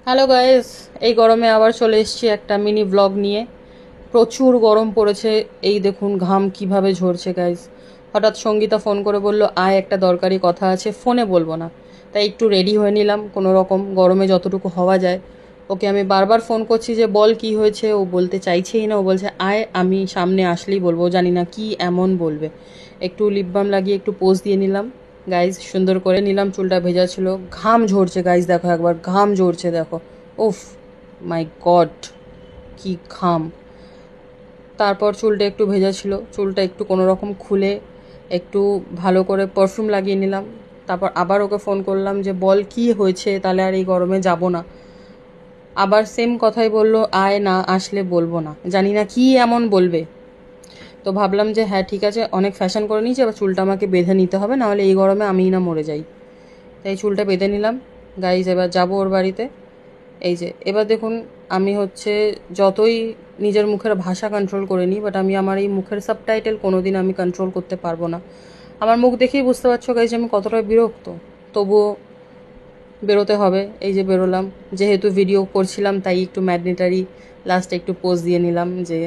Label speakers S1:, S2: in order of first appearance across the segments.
S1: Hello guys, এই গরমে আবার চলে এসেছি একটা মিনি ব্লগ নিয়ে। প্রচুর গরম পড়েছে, এই দেখুন ঘাম কিভাবে ঝরছে গাইস। হঠাৎ সঙ্গীতা ফোন করে বলল আয় একটা দরকারি কথা আছে, ফোনে বলবো না। তাই একটু রেডি হয়ে নিলাম কোনো রকম, গরমে যতটুকু হওয়া যায়। ওকে আমি বারবার ফোন করছি যে বল কি হয়েছে, ও বলতে চাইছেই না। ও বলছে আয়, আমি সামনে আসলেই বলবো, জানি না কি এমন বলবে। একটু লিপ বাম লাগিয়ে একটু পোজ দিয়ে নিলাম গাইজ, সুন্দর করে নিলাম। চুলটা ভেজা ছিল, ঘাম ঝরছে গাইজ, দেখো একবার ঘাম ঝরছে দেখো। উফ, মাই গড, কি ঘাম। তারপর চুলটা একটু ভেজা ছিল, চুলটা একটু কোনো রকম খুলে একটু ভালো করে পারফিউম লাগিয়ে নিলাম। তারপর আবার ওকে ফোন করলাম যে বল কি হয়েছে, তাহলে আর এই গরমে যাব না। আবার সেম কথাই বললো, আয় না আসলে বলবো না, জানি না কি এমন বলবে। তো ভাবলাম যে হ্যাঁ ঠিক আছে, অনেক ফ্যাশন করে নিয়েছি, এবার চুলটা আমাকে বেঁধে নিতে হবে, নাহলে এই গরমে আমিই না মরে যাই। তাই চুলটা বেঁধে নিলাম গাইজ, এবার যাবো ওর বাড়িতে। এই যে এবার দেখুন, আমি হচ্ছে যতই নিজের মুখের ভাষা কন্ট্রোল করে নিই, বাট আমি আমার এই মুখের সাবটাইটেল কোনোদিন আমি কন্ট্রোল করতে পারবো না। আমার মুখ দেখেই বুঝতে পারছো গাইজ আমি কতটা বিরক্ত, তবুও বেরোতে হবে। এই যে বেরোলাম, যেহেতু ভিডিও করছিলাম তাই একটু ম্যাগনেটারি লাস্টে একটু পোজ দিয়ে নিলাম। যে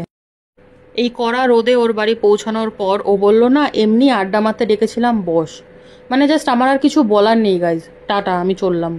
S1: এই কড়া রোদে ওর বাড়ি পৌঁছানোর পর ও বলল না এমনি আড্ডা মারতে ডেকেছিলাম বস। মানে জাস্ট আমার আর কিছু বলার নেই গাইজ, টাটা, আমি চললাম।